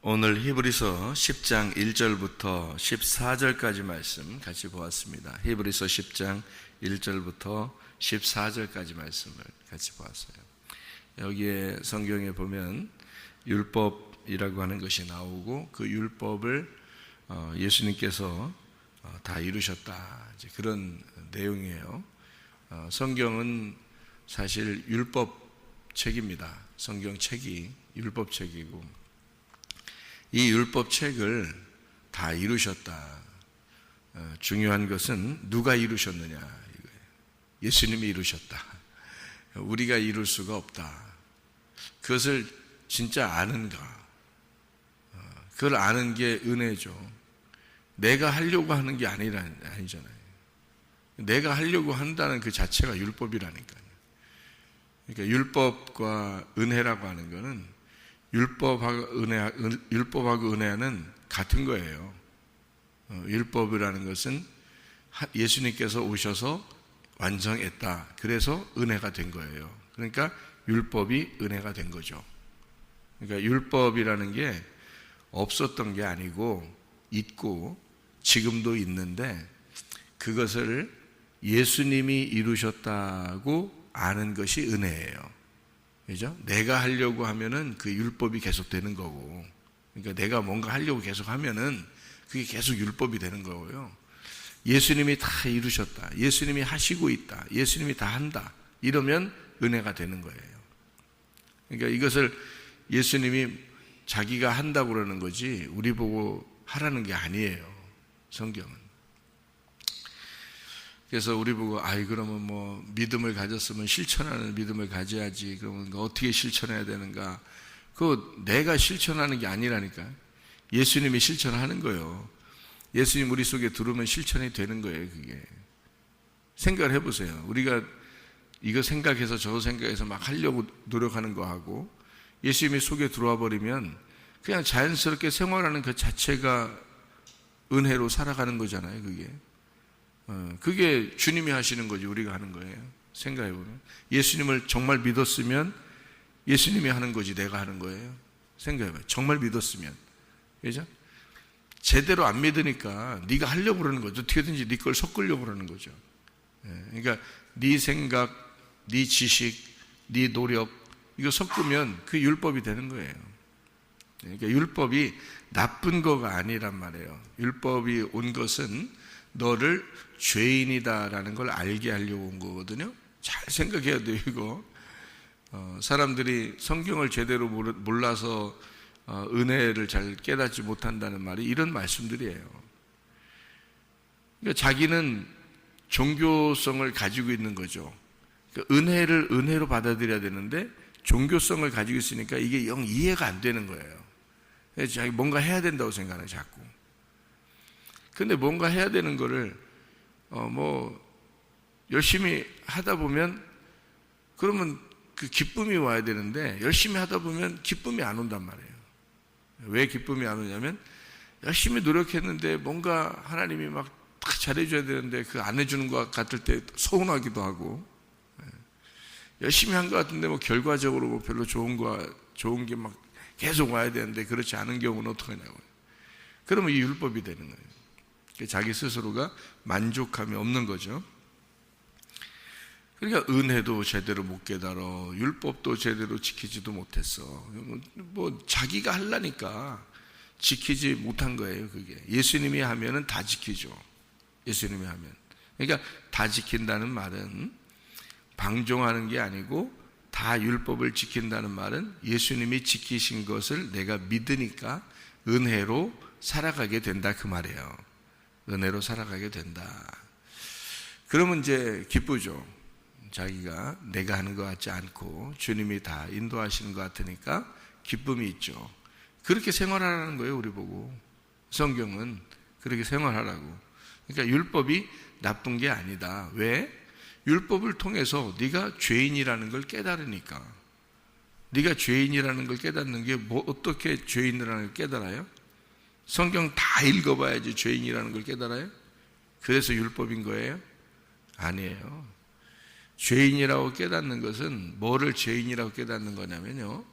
오늘 히브리서 10장 1절부터 14절까지 말씀 같이 보았습니다. 히브리서 10장 1절부터 14절까지 말씀을 같이 보았어요. 여기에 성경에 보면 율법이라고 하는 것이 나오고 그 율법을 예수님께서 다 이루셨다, 그런 내용이에요. 성경은 사실 율법책입니다. 성경책이 율법책이고 이 율법책을 다 이루셨다. 중요한 것은 누가 이루셨느냐 이거예요. 예수님이 이루셨다. 우리가 이룰 수가 없다. 그것을 진짜 아는가? 그걸 아는 게 은혜죠. 내가 하려고 하는 게 아니잖아요. 내가 하려고 한다는 그 자체가 율법이라니까요. 그러니까 율법과 은혜라고 하는 것은 율법하고 은혜는 같은 거예요. 율법이라는 것은 예수님께서 오셔서 완성했다. 그래서 은혜가 된 거예요. 그러니까 율법이 은혜가 된 거죠. 그러니까 율법이라는 게 없었던 게 아니고 있고 지금도 있는데 그것을 예수님이 이루셨다고 아는 것이 은혜예요. 그죠? 내가 하려고 하면은 그 율법이 계속 되는 거고, 그러니까 내가 뭔가 하려고 계속 하면은 그게 계속 율법이 되는 거고요. 예수님이 다 이루셨다. 예수님이 하시고 있다. 예수님이 다 한다. 이러면 은혜가 되는 거예요. 그러니까 이것을 예수님이 자기가 한다고 그러는 거지 우리 보고 하라는 게 아니에요. 성경은. 그래서 우리 보고 그러면 뭐 믿음을 가졌으면 실천하는 믿음을 가져야지. 그러면 어떻게 실천해야 되는가? 그거 내가 실천하는 게 아니라니까. 예수님이 실천하는 거예요. 예수님 우리 속에 들어오면 실천이 되는 거예요. 그게. 생각을 해보세요. 우리가 이거 생각해서 저거 생각해서 막 하려고 노력하는 거하고 예수님이 속에 들어와 버리면 그냥 자연스럽게 생활하는 그 자체가 은혜로 살아가는 거잖아요. 그게 주님이 하시는 거지 우리가 하는 거예요. 생각해보면 예수님을 정말 믿었으면 예수님이 하는 거지 내가 하는 거예요. 생각해봐요. 정말 믿었으면. 그죠? 제대로 안 믿으니까 네가 하려고 그러는 거죠. 어떻게든지 네 걸 섞으려고 그러는 거죠. 그러니까 네 생각, 네 지식, 네 노력 이거 섞으면 그 율법이 되는 거예요. 그러니까 율법이 나쁜 거가 아니란 말이에요. 율법이 온 것은 너를 죄인이다라는 걸 알게 하려고 온 거거든요. 잘 생각해야 돼요. 이거 사람들이 성경을 제대로 몰라서 은혜를 잘 깨닫지 못한다는 말이 이런 말씀들이에요. 그러니까 자기는 종교성을 가지고 있는 거죠. 그러니까 은혜를 은혜로 받아들여야 되는데 종교성을 가지고 있으니까 이게 영 이해가 안 되는 거예요. 그래서 자기 뭔가 해야 된다고 생각해요. 자꾸. 근데 뭔가 해야 되는 거를 열심히 하다 보면 그러면 그 기쁨이 와야 되는데 열심히 하다 보면 기쁨이 안 온단 말이에요. 왜 기쁨이 안 오냐면 열심히 노력했는데 뭔가 하나님이 막 잘해줘야 되는데 그 안 해주는 것 같을 때 서운하기도 하고 열심히 한 것 같은데 결과적으로 별로 좋은 게 막 계속 와야 되는데 그렇지 않은 경우는 어떡하냐고요. 그러면 이 율법이 되는 거예요. 자기 스스로가 만족감이 없는 거죠. 그러니까 은혜도 제대로 못 깨달아, 율법도 제대로 지키지도 못했어. 자기가 하려니까 지키지 못한 거예요. 그게 예수님이 하면은 다 지키죠. 예수님이 하면. 그러니까 다 지킨다는 말은 방종하는 게 아니고 다 율법을 지킨다는 말은 예수님이 지키신 것을 내가 믿으니까 은혜로 살아가게 된다 그 말이에요. 은혜로 살아가게 된다. 그러면 이제 기쁘죠. 자기가 내가 하는 것 같지 않고 주님이 다 인도하시는 것 같으니까 기쁨이 있죠. 그렇게 생활하라는 거예요. 우리 보고 성경은 그렇게 생활하라고. 그러니까 율법이 나쁜 게 아니다. 왜? 율법을 통해서 네가 죄인이라는 걸 깨달으니까. 네가 죄인이라는 걸 깨닫는 게 어떻게 죄인이라는 걸 깨달아요? 성경 다 읽어봐야지 죄인이라는 걸 깨달아요? 그래서 율법인 거예요? 아니에요. 죄인이라고 깨닫는 것은 뭐를 죄인이라고 깨닫는 거냐면요,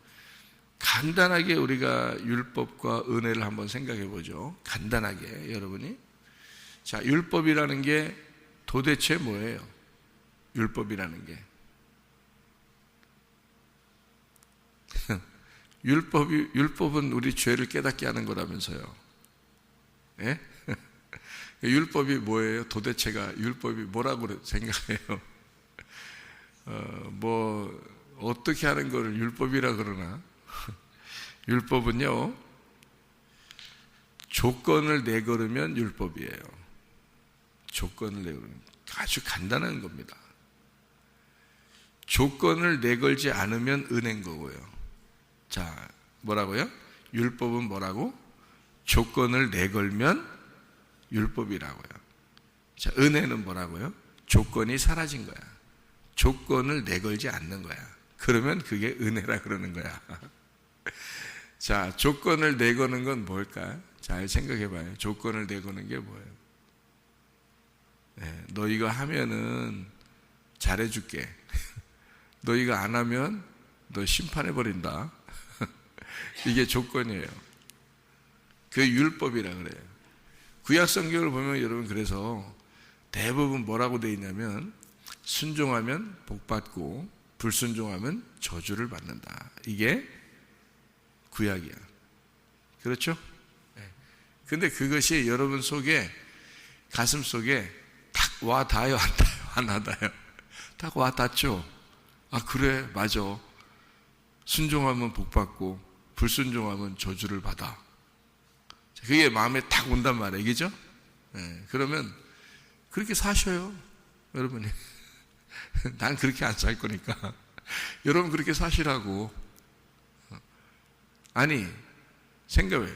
간단하게 우리가 율법과 은혜를 한번 생각해 보죠. 간단하게 여러분이. 자, 율법이라는 게 도대체 뭐예요? 율법이라는 게. 율법은 우리 죄를 깨닫게 하는 거라면서요. 예? 율법이 뭐예요? 도대체가 율법이 뭐라고 생각해요? 어떻게 하는 거를 율법이라 그러나? 율법은요, 조건을 내걸으면 율법이에요. 조건을 내걸으면. 아주 간단한 겁니다. 조건을 내걸지 않으면 은혜인 거고요. 자, 뭐라고요? 율법은 뭐라고? 조건을 내걸면 율법이라고요. 자, 은혜는 뭐라고요? 조건이 사라진 거야. 조건을 내걸지 않는 거야. 그러면 그게 은혜라 그러는 거야. 자, 조건을 내거는 건 뭘까? 잘 생각해 봐요. 조건을 내거는 게 뭐예요? 네, 너 이거 하면은 잘해줄게. 너 이거 안 하면 너 심판해 버린다. 이게 조건이에요. 그 율법이라 그래요. 구약 성경을 보면 여러분, 그래서 대부분 뭐라고 되어 있냐면 순종하면 복받고 불순종하면 저주를 받는다. 이게 구약이야. 그렇죠? 근데 그것이 여러분 속에, 가슴 속에 탁 와 닿아요, 안 닿아요? 딱 와 닿죠? 아, 그래, 맞아. 순종하면 복받고 불순종하면 저주를 받아. 그게 마음에 딱 온단 말이에요. 그죠? 그러면 그렇게 사셔요, 여러분이. 난 그렇게 안 살 거니까. 여러분 그렇게 사시라고. 아니, 생각해.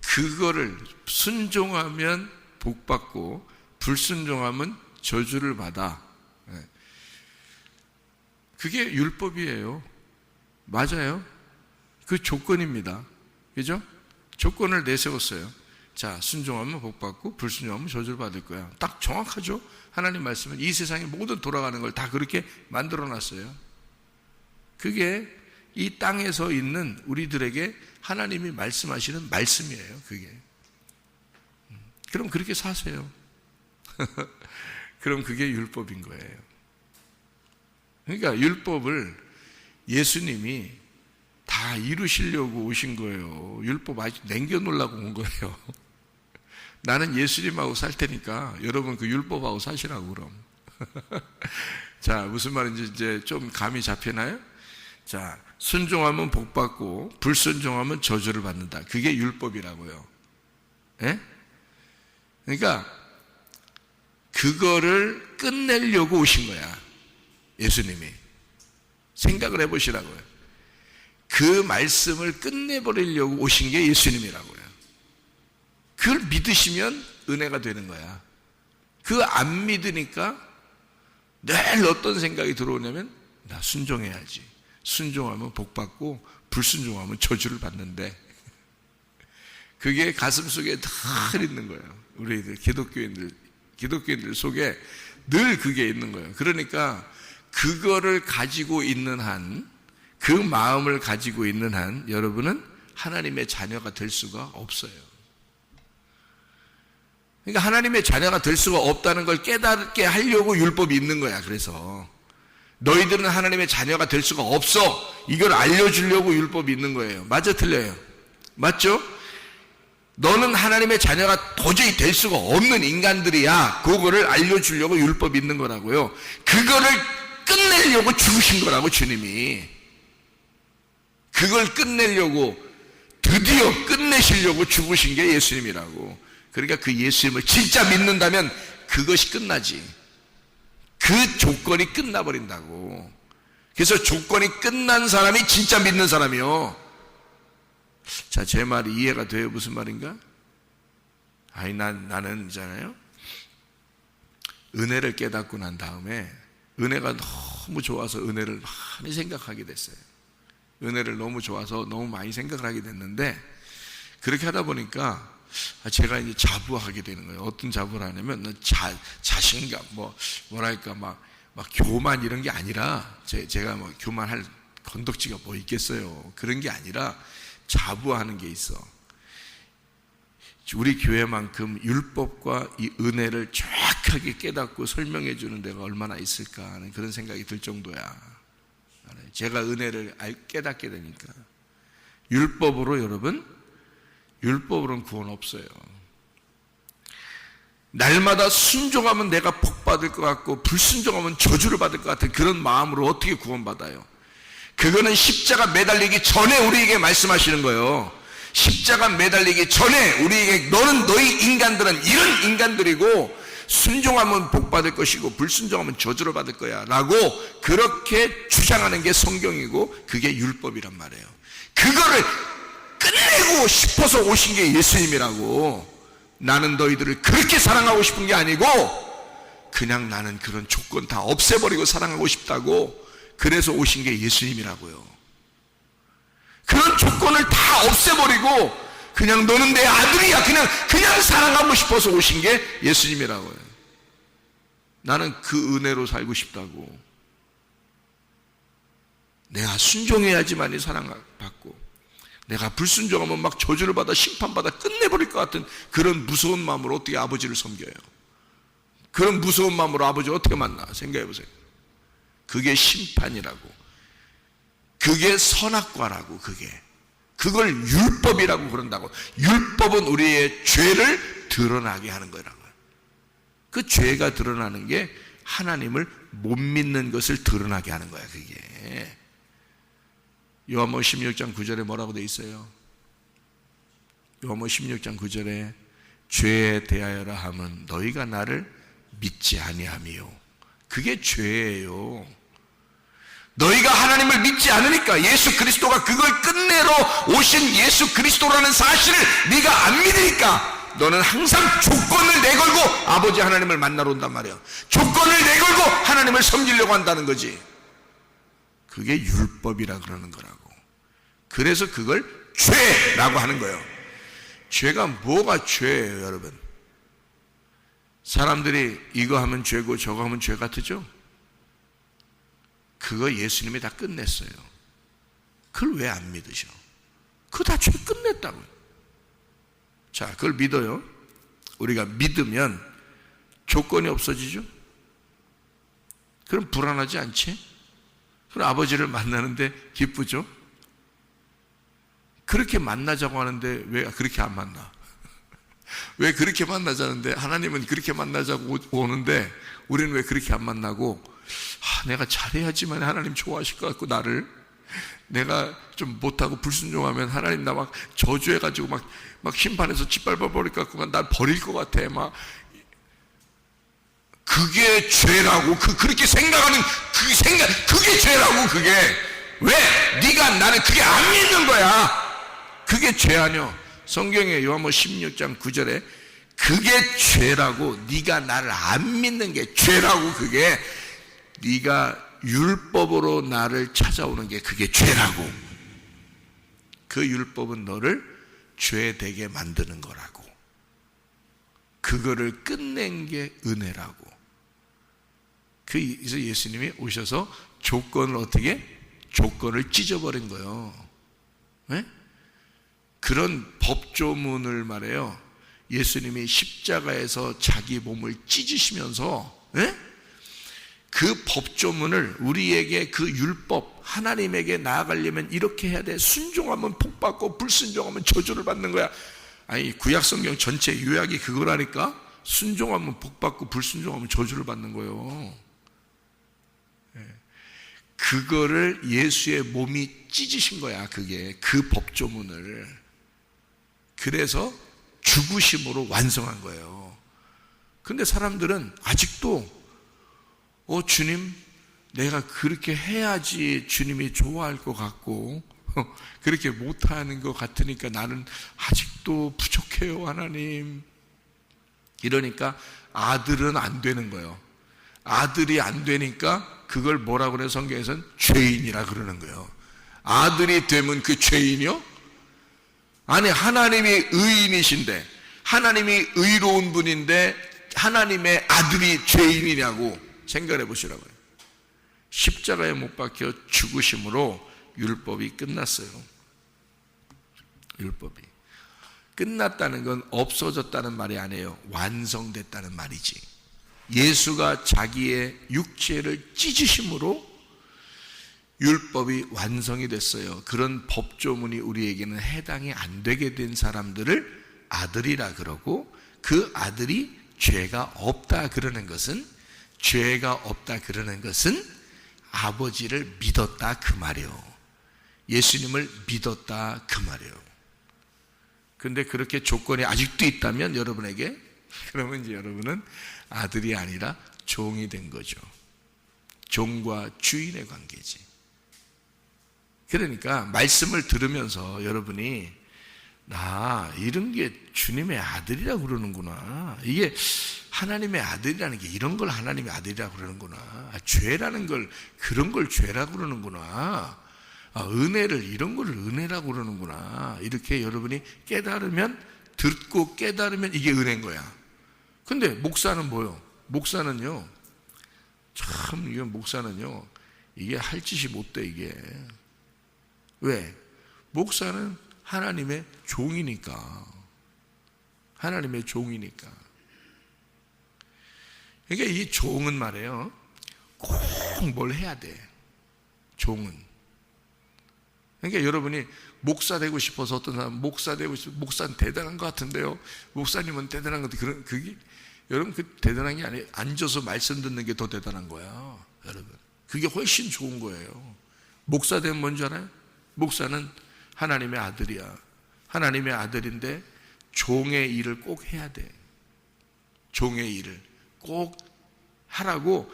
그거를 순종하면 복받고 불순종하면 저주를 받아. 그게 율법이에요. 맞아요. 그 조건입니다. 그죠? 조건을 내세웠어요. 자, 순종하면 복받고 불순종하면 저주를 받을 거야. 딱 정확하죠? 하나님 말씀은 이 세상의 모든 돌아가는 걸 다 그렇게 만들어 놨어요. 그게 이 땅에서 있는 우리들에게 하나님이 말씀하시는 말씀이에요. 그게. 그럼 그렇게 사세요. 그럼 그게 율법인 거예요. 그러니까 율법을 예수님이 다 이루시려고 오신 거예요. 율법 아직 남겨놓으려고 온 거예요. 나는 예수님하고 살 테니까 여러분 그 율법하고 사시라고 그럼. 자, 무슨 말인지 이제 좀 감이 잡히나요? 자, 순종하면 복받고 불순종하면 저주를 받는다. 그게 율법이라고요. 예? 그러니까 그거를 끝내려고 오신 거야. 예수님이. 생각을 해보시라고요. 그 말씀을 끝내버리려고 오신 게 예수님이라고요. 그걸 믿으시면 은혜가 되는 거야. 그거 안 믿으니까 늘 어떤 생각이 들어오냐면 나 순종해야지. 순종하면 복받고 불순종하면 저주를 받는데, 그게 가슴속에 늘 있는 거예요. 우리들 기독교인들 속에 늘 그게 있는 거예요. 그러니까 그거를 가지고 있는 한, 그 마음을 가지고 있는 한 여러분은 하나님의 자녀가 될 수가 없어요. 그러니까 하나님의 자녀가 될 수가 없다는 걸 깨닫게 하려고 율법이 있는 거야. 그래서 너희들은 하나님의 자녀가 될 수가 없어, 이걸 알려주려고 율법이 있는 거예요. 맞아, 틀려요? 맞죠? 너는 하나님의 자녀가 도저히 될 수가 없는 인간들이야. 그거를 알려주려고 율법이 있는 거라고요. 그거를 끝내려고 죽으신 거라고, 주님이. 그걸 끝내려고, 드디어 끝내시려고 죽으신 게 예수님이라고. 그러니까 그 예수님을 진짜 믿는다면 그것이 끝나지. 그 조건이 끝나버린다고. 그래서 조건이 끝난 사람이 진짜 믿는 사람이요. 자, 제 말이 이해가 돼요? 무슨 말인가? 아니, 나는 있잖아요, 은혜를 깨닫고 난 다음에 은혜가 너무 좋아서 은혜를 많이 생각하게 됐어요. 은혜를 너무 좋아서 너무 많이 생각을 하게 됐는데, 그렇게 하다 보니까 제가 이제 자부하게 되는 거예요. 어떤 자부를 하냐면 자신감, 뭐랄까 막 교만 이런 게 아니라, 제가 뭐 교만할 건덕지가 뭐 있겠어요. 그런 게 아니라 자부하는 게 있어. 우리 교회만큼 율법과 이 은혜를 정확하게 깨닫고 설명해 주는 데가 얼마나 있을까 하는 그런 생각이 들 정도야. 제가 은혜를 깨닫게 되니까. 율법으로 여러분, 율법으로는 구원 없어요. 날마다 순종하면 내가 복 받을 것 같고 불순종하면 저주를 받을 것 같은 그런 마음으로 어떻게 구원받아요? 그거는 십자가 매달리기 전에 우리에게 말씀하시는 거예요. 십자가 매달리기 전에 우리에게 너는 너희 인간들은 이런 인간들이고 순종하면 복 받을 것이고 불순종하면 저주를 받을 거야 라고 그렇게 주장하는 게 성경이고 그게 율법이란 말이에요. 그거를 끝내고 싶어서 오신 게 예수님이라고. 나는 너희들을 그렇게 사랑하고 싶은 게 아니고 그냥 나는 그런 조건 다 없애버리고 사랑하고 싶다고. 그래서 오신 게 예수님이라고요. 그런 조건을 다 없애버리고 그냥 너는 내 아들이야 그냥 사랑하고 싶어서 오신 게 예수님이라고요. 나는 그 은혜로 살고 싶다고. 내가 순종해야지만이 사랑받고 내가 불순종하면 막 저주를 받아 심판받아 끝내버릴 것 같은 그런 무서운 마음으로 어떻게 아버지를 섬겨요? 그런 무서운 마음으로 아버지를 어떻게 만나? 생각해보세요. 그게 심판이라고. 그게 선악과라고. 그걸 율법이라고 그런다고. 율법은 우리의 죄를 드러나게 하는 거라고요. 그 죄가 드러나는 게 하나님을 못 믿는 것을 드러나게 하는 거야. 그게 요한복음 16장 9절에 뭐라고 돼 있어요? 요한복음 16장 9절에 죄에 대하여라 함은 너희가 나를 믿지 아니함이요. 그게 죄예요. 너희가 하나님을 믿지 않으니까 예수 그리스도가 그걸 끝내러 오신 예수 그리스도라는 사실을 네가 안 믿으니까 너는 항상 조건을 내걸고 아버지 하나님을 만나러 온단 말이야. 조건을 내걸고 하나님을 섬기려고 한다는 거지. 그게 율법이라 그러는 거라고. 그래서 그걸 죄라고 하는 거예요. 죄가 뭐가 죄예요, 여러분? 사람들이 이거 하면 죄고 저거 하면 죄 같으죠? 그거 예수님이 다 끝냈어요. 그걸 왜 안 믿으셔? 그거 다 죄 끝냈다고요. 자, 그걸 믿어요. 우리가 믿으면 조건이 없어지죠? 그럼 불안하지 않지? 그럼 아버지를 만나는데 기쁘죠? 그렇게 만나자고 하는데 왜 그렇게 안 만나? 왜 그렇게 만나자는데 하나님은 그렇게 만나자고 오는데 우리는 왜 그렇게 안 만나고 내가 잘해야지만 하나님 좋아하실 것 같고 나를 내가 좀 못하고 불순종하면 하나님 나 막 저주해가지고 막 심판해서 짓밟아버릴 것 같고 날 버릴 것 같아 막 그게 죄라고. 그렇게 생각하는 그게 죄라고. 그게 왜 네가 나를 그게 안 믿는 거야. 그게 죄 아니야. 성경에 요한복음 16장 9절에 그게 죄라고. 네가 나를 안 믿는 게 죄라고. 그게 네가 율법으로 나를 찾아오는 게 그게 죄라고. 그 율법은 너를 죄되게 만드는 거라고. 그거를 끝낸 게 은혜라고. 그래서 예수님이 오셔서 조건을 어떻게? 조건을 찢어버린 거예요. 네? 그런 법조문을 말해요. 예수님이 십자가에서 자기 몸을 찢으시면서 네? 그 법조문을 우리에게 그 율법 하나님에게 나아가려면 이렇게 해야 돼. 순종하면 복받고 불순종하면 저주를 받는 거야. 아니 구약성경 전체 요약이 그거라니까. 순종하면 복받고 불순종하면 저주를 받는 거예요. 그거를 예수의 몸이 찢으신 거야. 그게 그 법조문을. 그래서 죽으심으로 완성한 거예요. 근데 사람들은 아직도 주님 내가 그렇게 해야지 주님이 좋아할 것 같고 그렇게 못하는 것 같으니까 나는 아직도 부족해요 하나님. 이러니까 아들은 안 되는 거예요. 아들이 안 되니까 그걸 뭐라고 그래요? 성경에서는 죄인이라 그러는 거예요. 아들이 되면 그 죄인이요? 아니 하나님이 의인이신데 하나님이 의로운 분인데 하나님의 아들이 죄인이냐고 생각해 보시라고요. 십자가에 못 박혀 죽으심으로 율법이 끝났어요. 율법이 끝났다는 건 없어졌다는 말이 아니에요. 완성됐다는 말이지. 예수가 자기의 육체를 찢으심으로 율법이 완성이 됐어요. 그런 법조문이 우리에게는 해당이 안 되게 된 사람들을 아들이라 그러고, 그 아들이 죄가 없다 그러는 것은, 죄가 없다 그러는 것은 아버지를 믿었다 그 말이에요. 예수님을 믿었다 그 말이에요. 근데 그렇게 조건이 아직도 있다면 여러분에게, 그러면 이제 여러분은 아들이 아니라 종이 된 거죠. 종과 주인의 관계지. 그러니까 말씀을 들으면서 여러분이 나 이런 게 주님의 아들이라고 그러는구나, 이게 하나님의 아들이라는 게 이런 걸 하나님의 아들이라고 그러는구나, 죄라는 걸 그런 걸 죄라고 그러는구나, 은혜를 이런 걸 은혜라고 그러는구나, 이렇게 여러분이 깨달으면, 듣고 깨달으면 이게 은혜인 거야. 근데 목사는 뭐요? 목사는요, 참, 이게 목사는요, 이게 할 짓이 못 돼, 이게. 왜? 목사는 하나님의 종이니까. 하나님의 종이니까. 그러니까 이 종은 말이에요, 꼭 뭘 해야 돼. 종은. 그러니까 여러분이 목사 되고 싶어서, 어떤 사람 목사 되고 싶어, 목사는 대단한 것 같은데요, 목사님은 대단한 것 같은데, 그게 여러분 그 대단한 게 아니에요. 앉아서 말씀 듣는 게 더 대단한 거야, 여러분. 그게 훨씬 좋은 거예요. 목사 되면 뭔지 알아요? 목사는 하나님의 아들이야. 하나님의 아들인데 종의 일을 꼭 해야 돼. 종의 일을 꼭 하라고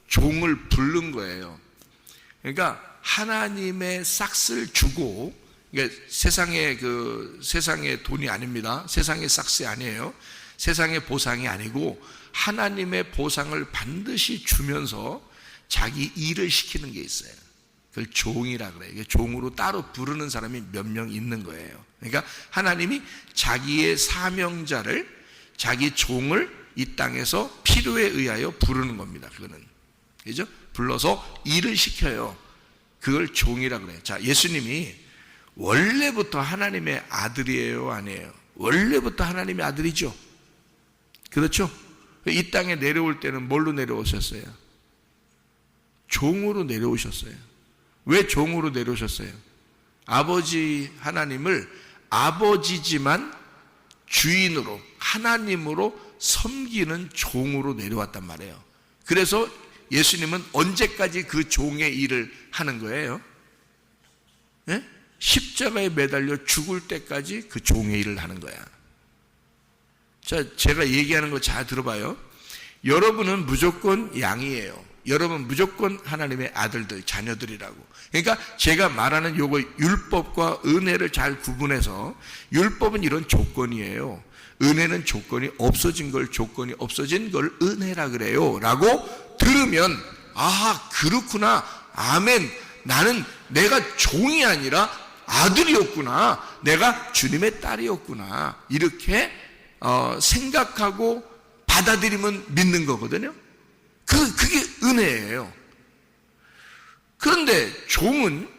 종을 부른 거예요. 그러니까 하나님의 싹스를 주고, 그러니까 세상의 돈이 아닙니다. 세상의 싹스 아니에요. 세상의 보상이 아니고 하나님의 보상을 반드시 주면서 자기 일을 시키는 게 있어요. 그걸 종이라 그래요. 종으로 따로 부르는 사람이 몇 명 있는 거예요. 그러니까 하나님이 자기의 사명자를, 자기 종을 이 땅에서 필요에 의하여 부르는 겁니다. 그거는, 그죠? 불러서 일을 시켜요. 그걸 종이라 그래요. 자, 예수님이 원래부터 하나님의 아들이에요, 아니에요? 원래부터 하나님의 아들이죠. 그렇죠? 이 땅에 내려올 때는 뭘로 내려오셨어요? 종으로 내려오셨어요. 왜 종으로 내려오셨어요? 아버지 하나님을 아버지지만 주인으로, 하나님으로 섬기는 종으로 내려왔단 말이에요. 그래서 예수님은 언제까지 그 종의 일을 하는 거예요? 네? 십자가에 매달려 죽을 때까지 그 종의 일을 하는 거야. 자, 제가 얘기하는 거 잘 들어봐요. 여러분은 무조건 양이에요. 여러분 무조건 하나님의 아들들, 자녀들이라고. 그러니까 제가 말하는 요거 율법과 은혜를 잘 구분해서, 율법은 이런 조건이에요. 은혜는 조건이 없어진 걸, 조건이 없어진 걸 은혜라 그래요 라고 들으면, 아, 그렇구나, 아멘, 나는 내가 종이 아니라 아들이었구나, 내가 주님의 딸이었구나, 이렇게 생각하고 받아들이면 믿는 거거든요. 그게 은혜예요. 그런데 종은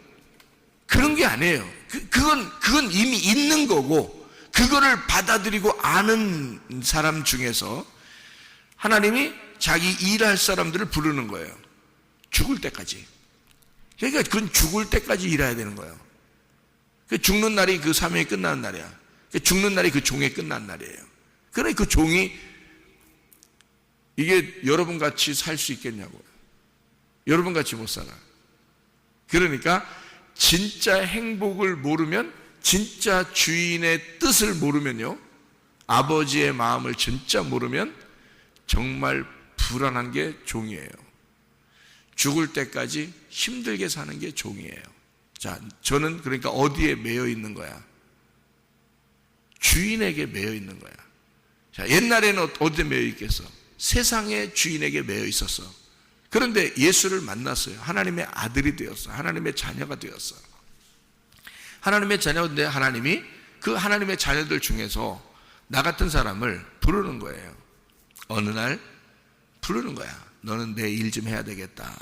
그런 게 아니에요. 그건 이미 있는 거고, 그거를 받아들이고 아는 사람 중에서 하나님이 자기 일할 사람들을 부르는 거예요. 죽을 때까지. 그러니까 그건 죽을 때까지 일해야 되는 거예요. 죽는 날이 그 사명이 끝나는 날이야. 죽는 날이 그 종의 끝난 날이에요. 그래, 그 종이 이게 여러분 같이 살 수 있겠냐고요. 여러분 같이 못 살아. 그러니까 진짜 행복을 모르면, 진짜 주인의 뜻을 모르면요, 아버지의 마음을 진짜 모르면 정말 불안한 게 종이에요. 죽을 때까지 힘들게 사는 게 종이에요. 자, 저는 그러니까 어디에 매여 있는 거야? 주인에게 매여 있는 거야. 자, 옛날에는 어디에 매여 있겠어? 세상의 주인에게 매여 있었어. 그런데 예수를 만났어요. 하나님의 아들이 되었어. 하나님의 자녀가 되었어. 하나님의 자녀인데 하나님이 그 하나님의 자녀들 중에서 나 같은 사람을 부르는 거예요. 어느 날 부르는 거야. 너는 내 일 좀 해야 되겠다.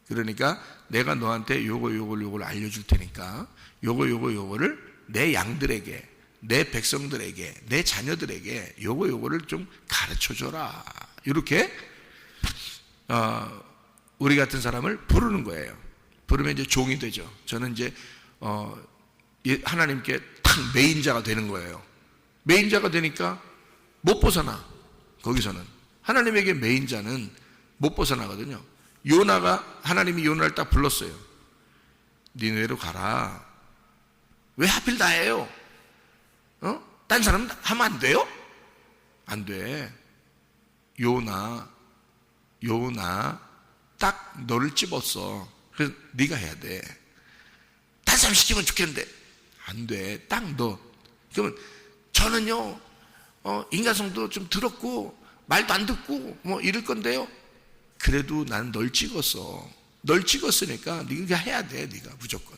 그러니까 내가 너한테 요걸 알려줄 테니까 요거를 내 양들에게, 내 백성들에게, 내 자녀들에게 요거를 좀 가르쳐줘라. 이렇게 우리 같은 사람을 부르는 거예요. 부르면 이제 종이 되죠. 저는 이제 하나님께 딱 메인자가 되는 거예요. 메인자가 되니까 못 벗어나. 거기서는 하나님에게 메인자는 못 벗어나거든요. 요나가, 하나님이 요나를 딱 불렀어요. 니느웨로 가라. 왜 하필 나예요? 딴 사람 하면 안 돼요? 안 돼. 요나 딱 너를 집었어. 그래서 네가 해야 돼. 딴 사람 시키면 좋겠는데 안 돼. 딱 너. 그러면 저는요 인간성도 좀 들었고 말도 안 듣고 뭐 이럴 건데요. 그래도 나는 널 찍었어. 널 찍었으니까 네가 해야 돼. 네가 무조건.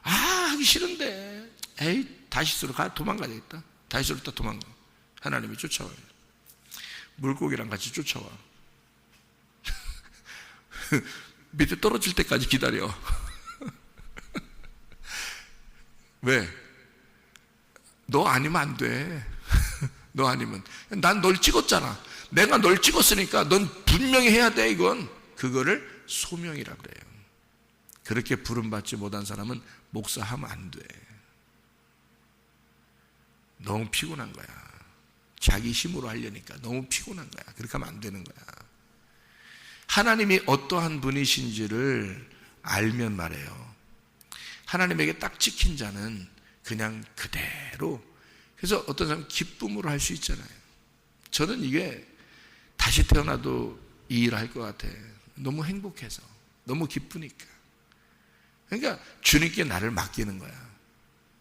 하기 싫은데 에이 다시스로 도망가야 되겠다. 다시스로 또 도망가. 하나님이 쫓아와요. 물고기랑 같이 쫓아와. 밑에 떨어질 때까지 기다려. 왜? 너 아니면 안 돼. 너 아니면. 난 널 찍었잖아. 내가 널 찍었으니까 넌 분명히 해야 돼. 이건. 그거를 소명이라고 그래요. 그렇게 부름받지 못한 사람은 목사하면 안 돼. 너무 피곤한 거야. 자기 힘으로 하려니까 너무 피곤한 거야. 그렇게 하면 안 되는 거야. 하나님이 어떠한 분이신지를 알면 말해요. 하나님에게 딱 찍힌 자는 그냥 그대로. 그래서 어떤 사람은 기쁨으로 할 수 있잖아요. 저는 이게 다시 태어나도 이 일을 할 것 같아. 너무 행복해서, 너무 기쁘니까. 그러니까 주님께 나를 맡기는 거야.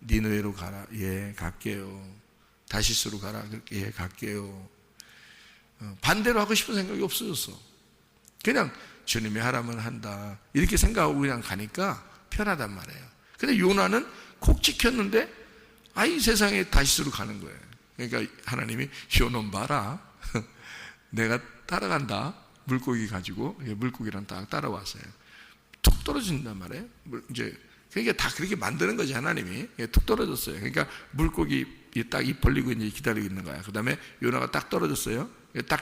니느웨로 가라. 예, 갈게요. 다시스로 가라. 예, 갈게요. 반대로 하고 싶은 생각이 없어졌어. 그냥 주님이 하라면 한다. 이렇게 생각하고 그냥 가니까 편하단 말이에요. 근데 요나는 콕 찍혔는데 이 세상에 다시스로 가는 거예요. 그러니까 하나님이 요놈 봐라. 내가 따라간다. 물고기 가지고 물고기랑 딱 따라왔어요. 툭 떨어진단 말이에요. 이제 그러니까 다 그렇게 만드는 거지 하나님이. 툭 떨어졌어요. 그러니까 물고기 딱 입 벌리고 이제 기다리고 있는 거야. 그다음에 요나가 딱 떨어졌어요. 딱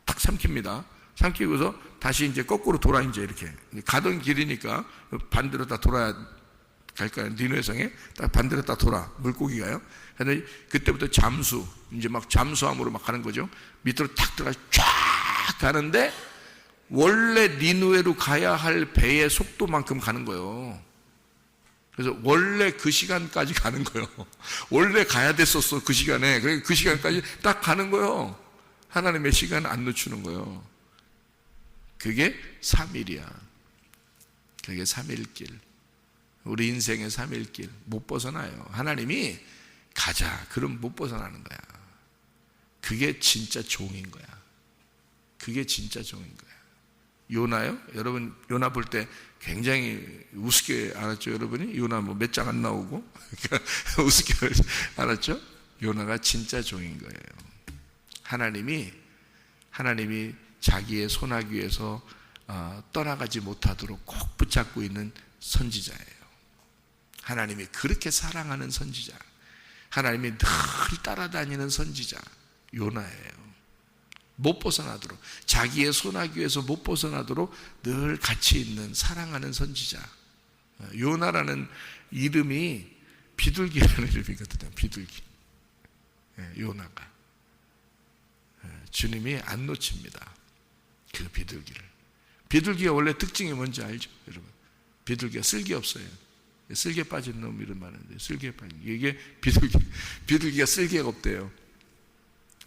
삼킵니다. 삼키고서 다시 이제 거꾸로 돌아 이제 이렇게 가던 길이니까 반대로 다 돌아야 갈까요? 니느웨성에 딱 반대로 딱 돌아 물고기가요. 근데 그때부터 잠수 이제 막 잠수함으로 막 가는 거죠. 밑으로 탁 들어가 쫙 가는데 원래 니느웨로 가야 할 배의 속도만큼 가는 거예요. 그래서 원래 그 시간까지 가는 거예요. 원래 가야 됐었어 그 시간에. 그러니까 그 시간까지 딱 가는 거예요. 하나님의 시간 안 늦추는 거예요. 그게 3일이야. 그게 3일길. 우리 인생의 3일길 못 벗어나요. 하나님이 가자. 그럼 못 벗어나는 거야. 그게 진짜 종인 거야. 그게 진짜 종인 거야. 요나요? 여러분 요나 볼 때 굉장히 우습게 알았죠? 여러분이 요나 뭐 몇 장 안 나오고 우습게 알았죠? 요나가 진짜 종인 거예요. 하나님이 자기의 손아귀에서 떠나가지 못하도록 꼭 붙잡고 있는 선지자예요. 하나님이 그렇게 사랑하는 선지자, 하나님이 늘 따라다니는 선지자 요나예요. 못 벗어나도록, 자기의 손아귀에서 못 벗어나도록 늘 같이 있는 사랑하는 선지자. 요나라는 이름이 비둘기라는 이름이거든요. 비둘기. 요나가. 주님이 안 놓칩니다. 그 비둘기를. 비둘기가 원래 특징이 뭔지 알죠? 여러분. 비둘기가 쓸개 없어요. 쓸개 빠진 놈 이름 많은데 쓸개 빠진 이게 비둘기가 쓸개가 없대요.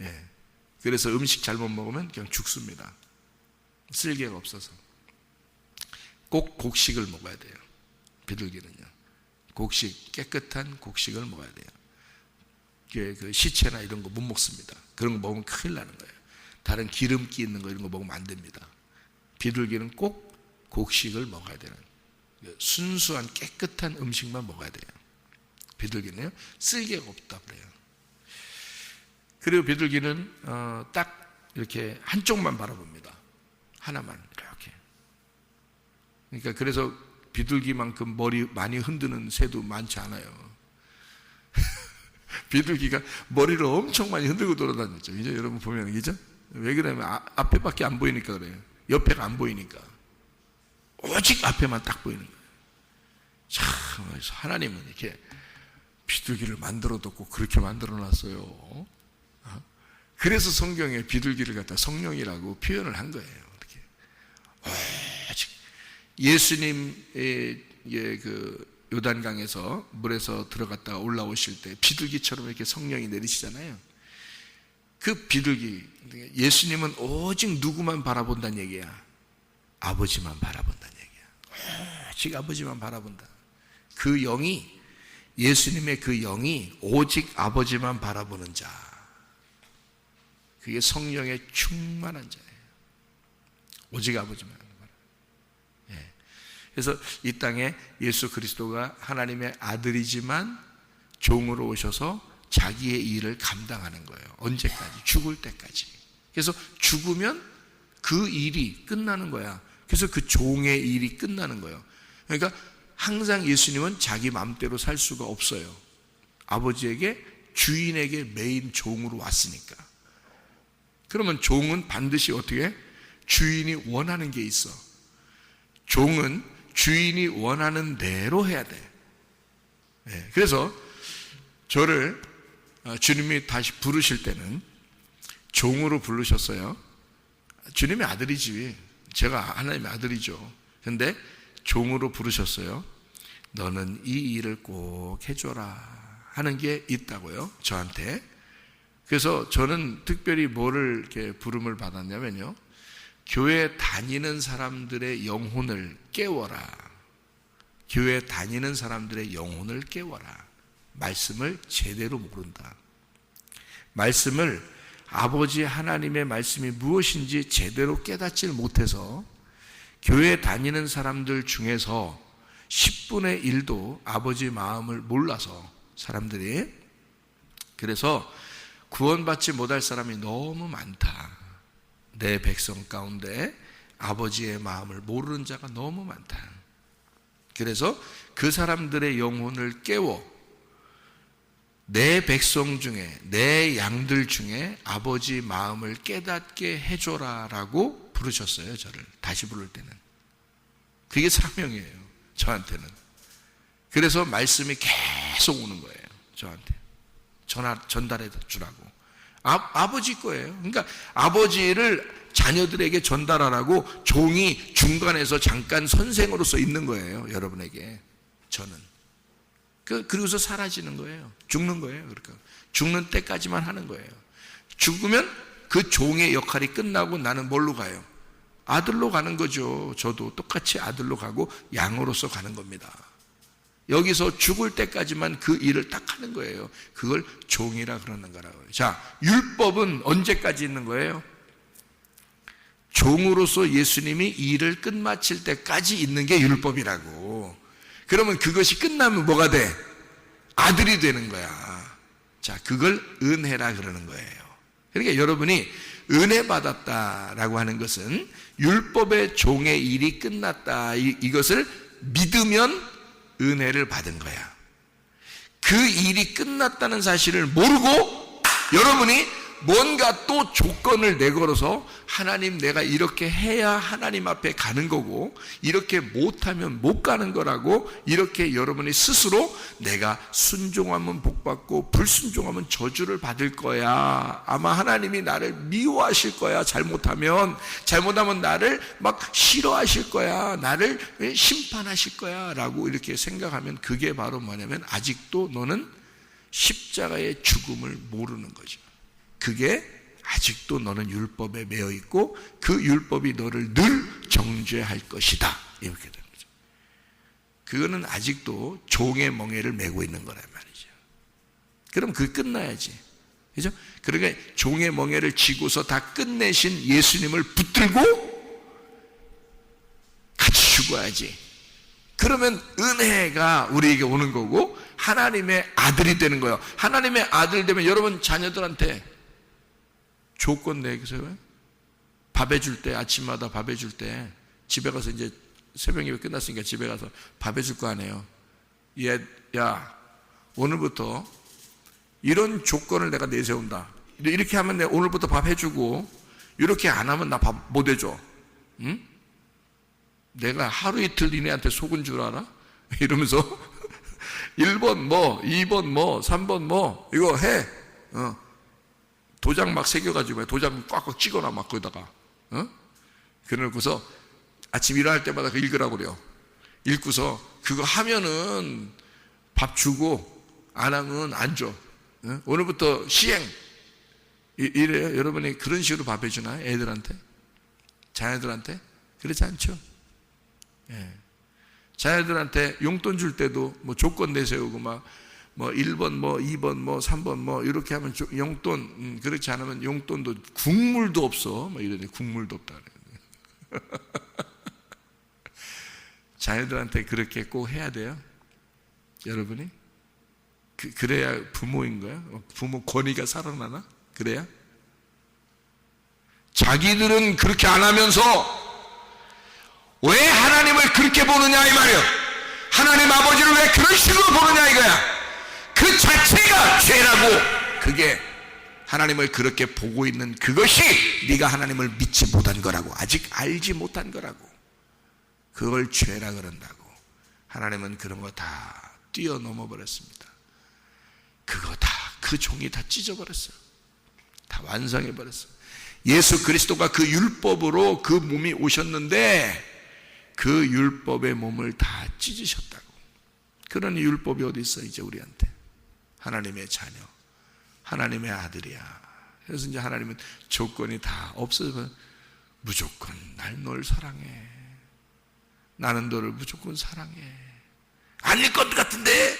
예. 그래서 음식 잘못 먹으면 그냥 죽습니다. 쓸개가 없어서. 꼭 곡식을 먹어야 돼요. 비둘기는요. 곡식, 깨끗한 곡식을 먹어야 돼요. 그 시체나 이런 거 못 먹습니다. 그런 거 먹으면 큰일 나는 거예요. 다른 기름기 있는 거 이런 거 먹으면 안 됩니다. 비둘기는 꼭 곡식을 먹어야 되는, 순수한 깨끗한 음식만 먹어야 돼요. 비둘기는요 쓸개가 없다 그래요. 그리고 비둘기는 딱 이렇게 한쪽만 바라봅니다. 하나만 이렇게. 그러니까 그래서 비둘기만큼 머리 많이 흔드는 새도 많지 않아요. 비둘기가 머리를 엄청 많이 흔들고 돌아다녔죠. 이제 여러분 보면, 그죠? 왜 그러냐면 앞에밖에 안 보이니까 그래요. 옆에가 안 보이니까. 오직 앞에만 딱 보이는 거예요. 참, 하나님은 이렇게 비둘기를 만들어뒀고 그렇게 만들어놨어요. 그래서 성경에 비둘기를 갖다 성령이라고 표현을 한 거예요. 이렇게. 오직 예수님의 그 요단강에서 물에서 들어갔다가 올라오실 때 비둘기처럼 이렇게 성령이 내리시잖아요. 그 비둘기, 예수님은 오직 누구만 바라본다는 얘기야? 아버지만 바라본다는 얘기야. 오직 아버지만 바라본다. 그 영이, 예수님의 그 영이 오직 아버지만 바라보는 자, 그게 성령의 충만한 자예요. 오직 아버지만. 그래서 이 땅에 예수 그리스도가 하나님의 아들이지만 종으로 오셔서 자기의 일을 감당하는 거예요. 언제까지? 죽을 때까지. 그래서 죽으면 그 일이 끝나는 거야. 그래서 그 종의 일이 끝나는 거예요. 그러니까 항상 예수님은 자기 마음대로 살 수가 없어요. 아버지에게, 주인에게 매인 종으로 왔으니까. 그러면 종은 반드시 어떻게 해? 주인이 원하는 게 있어. 종은 주인이 원하는 대로 해야 돼. 그래서 저를 주님이 다시 부르실 때는 종으로 부르셨어요. 주님의 아들이지. 제가 하나님의 아들이죠. 그런데 종으로 부르셨어요. 너는 이 일을 꼭 해줘라 하는 게 있다고요, 저한테. 그래서 저는 특별히 뭐를 이렇게 부름을 받았냐면요, 교회 다니는 사람들의 영혼을 깨워라. 교회 다니는 사람들의 영혼을 깨워라. 말씀을 제대로 모른다. 말씀을, 아버지 하나님의 말씀이 무엇인지 제대로 깨닫질 못해서 교회 다니는 사람들 중에서 10분의 1도 아버지 마음을 몰라서 사람들이, 그래서 구원받지 못할 사람이 너무 많다. 내 백성 가운데 아버지의 마음을 모르는 자가 너무 많다. 그래서 그 사람들의 영혼을 깨워 내 백성 중에, 내 양들 중에 아버지 마음을 깨닫게 해줘라 라고 부르셨어요. 저를 다시 부를 때는. 그게 사명이에요, 저한테는. 그래서 말씀이 계속 오는 거예요, 저한테. 전달해 주라고. 아버지 거예요. 그러니까 아버지를 자녀들에게 전달하라고 종이 중간에서 잠깐 선생으로서 있는 거예요, 여러분에게. 저는. 그리고서 사라지는 거예요. 죽는 거예요. 그러니까 죽는 때까지만 하는 거예요. 죽으면 그 종의 역할이 끝나고 나는 뭘로 가요? 아들로 가는 거죠. 저도 똑같이 아들로 가고 양으로서 가는 겁니다. 여기서 죽을 때까지만 그 일을 딱 하는 거예요. 그걸 종이라 그러는 거라고요. 자, 율법은 언제까지 있는 거예요? 종으로서 예수님이 일을 끝마칠 때까지 있는 게 율법이라고. 그러면 그것이 끝나면 뭐가 돼? 아들이 되는 거야. 자, 그걸 은혜라 그러는 거예요. 그러니까 여러분이 은혜 받았다라고 하는 것은 율법의 종의 일이 끝났다, 이것을 믿으면 은혜를 받은 거야. 그 일이 끝났다는 사실을 모르고 여러분이 뭔가 또 조건을 내걸어서 하나님, 내가 이렇게 해야 하나님 앞에 가는 거고 이렇게 못하면 못 가는 거라고, 이렇게 여러분이 스스로 내가 순종하면 복받고 불순종하면 저주를 받을 거야, 아마 하나님이 나를 미워하실 거야, 잘못하면 나를 막 싫어하실 거야, 나를 심판하실 거야 라고 이렇게 생각하면, 그게 바로 뭐냐면 아직도 너는 십자가의 죽음을 모르는 거죠. 그게 아직도 너는 율법에 매여 있고 그 율법이 너를 늘 정죄할 것이다, 이렇게 되는 거죠. 그거는 아직도 종의 멍에를 메고 있는 거란 말이죠. 그럼 그게 끝나야지, 그죠? 그러니까 종의 멍에를 쥐고서 다 끝내신 예수님을 붙들고 같이 죽어야지. 그러면 은혜가 우리에게 오는 거고 하나님의 아들이 되는 거예요. 하나님의 아들 되면 여러분 자녀들한테 조건 내세요. 밥 해줄 때, 아침마다 밥 해줄 때 집에 가서 이제 새벽 예배 끝났으니까 집에 가서 밥 해줄 거 아니에요. 야, 오늘부터 이런 조건을 내가 내세운다. 이렇게 하면 내가 오늘부터 밥 해주고, 이렇게 안 하면 나 밥 못 해줘. 응? 내가 하루 이틀 니네한테 속은 줄 알아? 이러면서 1번 뭐, 2번 뭐, 3번 뭐, 이거 해. 도장 막 새겨가지고, 도장 꽉꽉 찍어놔, 막 거기다가. 그러고서 아침 일어날 때마다 그 읽으라고 그래요. 읽고서 그거 하면은 밥 주고, 안 하면 안 줘. 오늘부터 시행. 이래요. 여러분이 그런 식으로 밥 해주나요? 애들한테? 자녀들한테? 그렇지 않죠? 예. 자녀들한테 용돈 줄 때도 뭐 조건 내세우고 뭐 1번 뭐 2번 뭐 3번 뭐 이렇게 하면 용돈, 그렇지 않으면 용돈도 국물도 없어. 뭐 이러네. 국물도 없다. 자녀들한테 그렇게 꼭 해야 돼요? 여러분이? 그래야 부모인 거야? 부모 권위가 살아나나? 그래야? 자기들은 그렇게 안 하면서 왜 하나님을 그렇게 보느냐 이 말이야. 하나님 아버지를 왜 그런 식으로 보느냐 이거야. 그 자체가 죄라고. 그게 하나님을 그렇게 보고 있는 그것이 네가 하나님을 믿지 못한 거라고. 아직 알지 못한 거라고. 그걸 죄라 그런다고. 하나님은 그런 거 다 뛰어넘어 버렸습니다. 그거 다, 그 종이 다 찢어버렸어요. 다 완성해 버렸어요. 예수 그리스도가 그 율법으로 그 몸이 오셨는데 그 율법의 몸을 다 찢으셨다고. 그러니 율법이 어디 있어 이제 우리한테. 하나님의 자녀, 하나님의 아들이야. 그래서 이제 하나님은 조건이 다 없어서 무조건 널 사랑해. 나는 너를 무조건 사랑해. 아닐 것 같은데?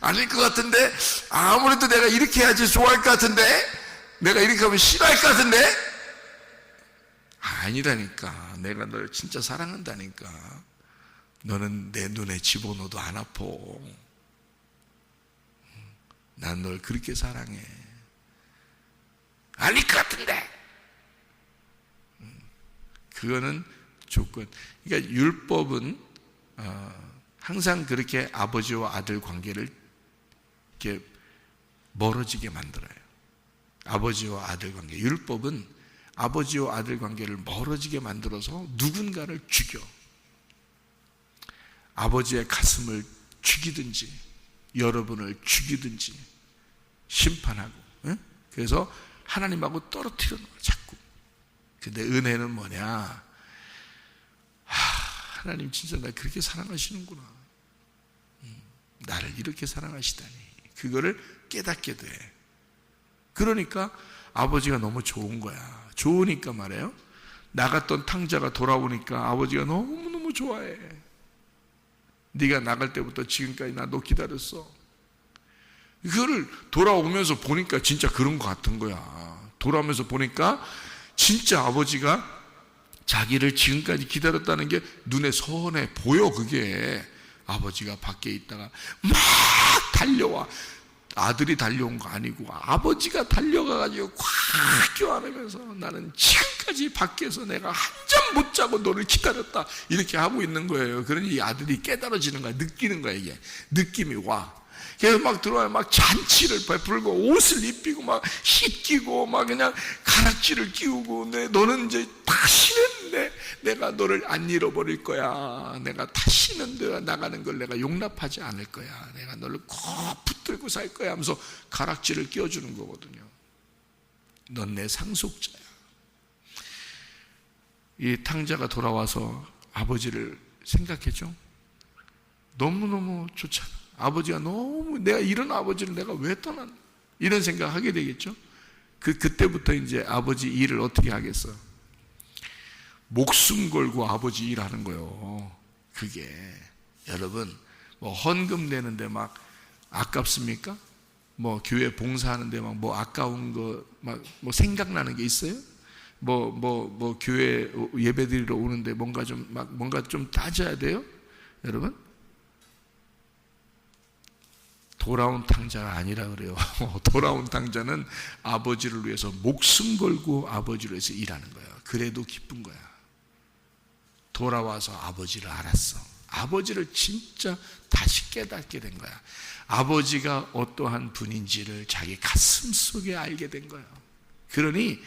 아닐 것 같은데? 아무래도 내가 이렇게 해야지 좋아할 것 같은데? 내가 이렇게 하면 싫어할 것 같은데? 아니라니까. 내가 널 진짜 사랑한다니까. 너는 내 눈에 집어넣어도 안 아파. 난 널 그렇게 사랑해. 아닐 것 같은데? 그거는 조건. 그러니까 율법은 항상 그렇게 아버지와 아들 관계를 이렇게 멀어지게 만들어요. 아버지와 아들 관계. 율법은 아버지와 아들 관계를 멀어지게 만들어서 누군가를 죽여. 아버지의 가슴을 죽이든지 여러분을 죽이든지 심판하고. 그래서 하나님하고 떨어뜨려 놓아 자꾸. 근데 은혜는 뭐냐? 하나님 진짜 나 그렇게 사랑하시는구나. 나를 이렇게 사랑하시다니. 그거를 깨닫게 돼. 그러니까 아버지가 너무 좋은 거야. 좋으니까 말이에요. 나갔던 탕자가 돌아오니까 아버지가 너무너무 좋아해. 네가 나갈 때부터 지금까지 나 너 기다렸어. 그거를 돌아오면서 보니까 진짜 그런 거 같은 거야. 돌아오면서 보니까 진짜 아버지가 자기를 지금까지 기다렸다는 게 눈에 선해 보여. 그게 아버지가 밖에 있다가 막 달려와. 아들이 달려온 거 아니고 아버지가 달려가가지고 꽉 껴안으면서 나는 지금까지 밖에서 내가 한 잠 못 자고 너를 기다렸다 이렇게 하고 있는 거예요. 그러니 이 아들이 깨달아지는 거야. 느끼는 거야. 이게 느낌이 와. 그래서 막 들어와요. 막 잔치를 베풀고 옷을 입히고 막 씻기고 막 그냥 가락지를 끼우고 너는 이제 다시는 내가 너를 안 잃어버릴 거야. 내가 다시는 내가 나가는 걸 내가 용납하지 않을 거야. 내가 너를 꼭 붙들고 살 거야 하면서 가락지를 끼워주는 거거든요. 넌 내 상속자야. 이 탕자가 돌아와서 아버지를 생각해줘. 너무너무 좋잖아. 아버지가 너무 내가 이런 아버지를 내가 왜 떠났나 이런 생각하게 되겠죠. 그때부터 이제 아버지 일을 어떻게 하겠어? 목숨 걸고 아버지 일하는 거요. 그게 여러분 뭐 헌금 내는데 막 아깝습니까? 뭐 교회 봉사하는데 막 뭐 아까운 거 막 뭐 생각나는 게 있어요? 뭐 교회 예배드리러 오는데 뭔가 좀 따져야 돼요, 여러분? 돌아온 탕자가 아니라 그래요. 돌아온 탕자는 아버지를 위해서 목숨 걸고 아버지를 위해서 일하는 거예요. 그래도 기쁜 거야. 돌아와서 아버지를 알았어. 아버지를 진짜 다시 깨닫게 된 거야. 아버지가 어떠한 분인지를 자기 가슴 속에 알게 된 거야. 그러니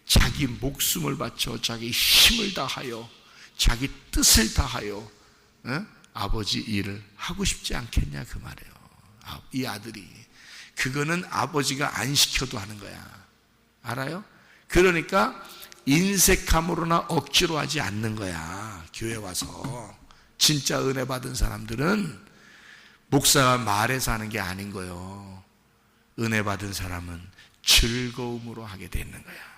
자기 목숨을 바쳐 자기 힘을 다하여 자기 뜻을 다하여 아버지 일을 하고 싶지 않겠냐 그 말이에요. 이 아들이. 그거는 아버지가 안 시켜도 하는 거야. 알아요? 그러니까 인색함으로나 억지로 하지 않는 거야. 교회 와서. 진짜 은혜 받은 사람들은 목사가 말해서 하는 게 아닌 거예요. 은혜 받은 사람은 즐거움으로 하게 돼 있는 거야.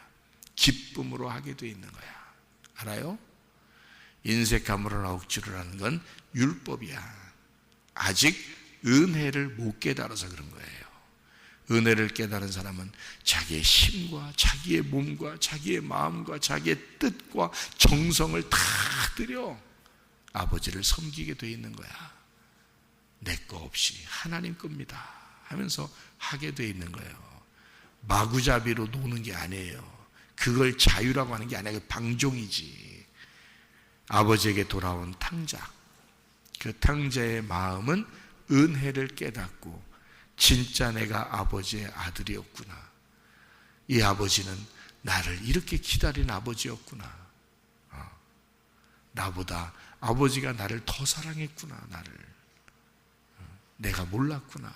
기쁨으로 하게 돼 있는 거야. 알아요? 인색함으로나 억지로 하는 건 율법이야. 아직 은혜를 못 깨달아서 그런 거예요. 은혜를 깨달은 사람은 자기의 힘과 자기의 몸과 자기의 마음과 자기의 뜻과 정성을 다 들여 아버지를 섬기게 돼 있는 거야. 내 거 없이 하나님 겁니다 하면서 하게 돼 있는 거예요. 마구잡이로 노는 게 아니에요. 그걸 자유라고 하는 게 아니라 방종이지. 아버지에게 돌아온 탕자, 그 탕자의 마음은 은혜를 깨닫고 진짜 내가 아버지의 아들이었구나. 이 아버지는 나를 이렇게 기다린 아버지였구나. 나보다 아버지가 나를 더 사랑했구나. 나를 내가 몰랐구나.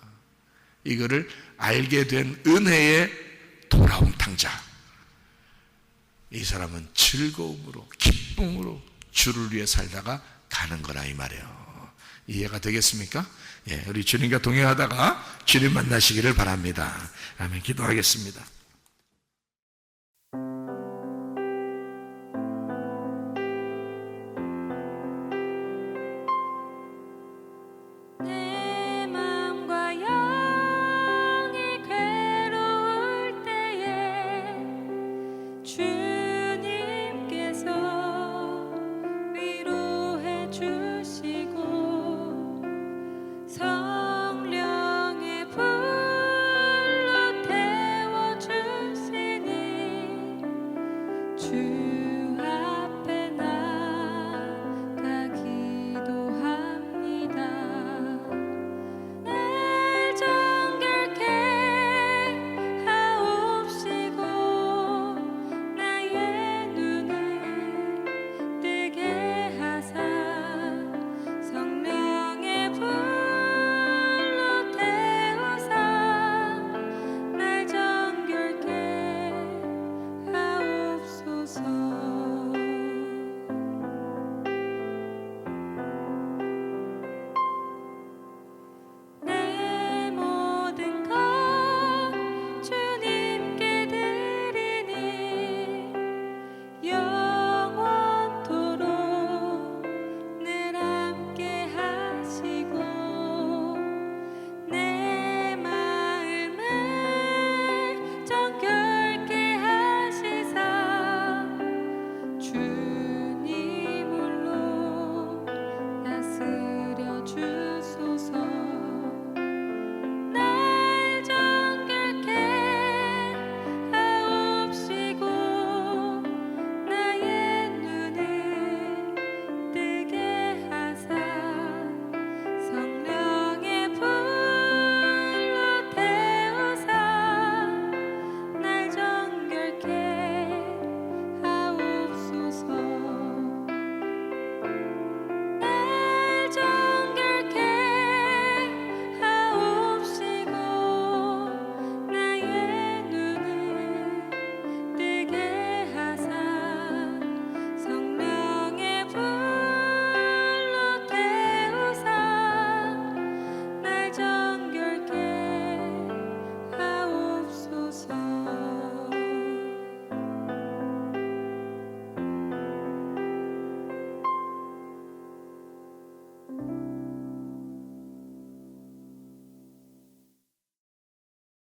이거를 알게 된 은혜의 돌아온 탕자. 이 사람은 즐거움으로 기쁨으로 주를 위해 살다가 가는 거라 이 말이에요. 이해가 되겠습니까? 예, 우리 주님과 동행하다가 주님 만나시기를 바랍니다. 아멘. 기도하겠습니다.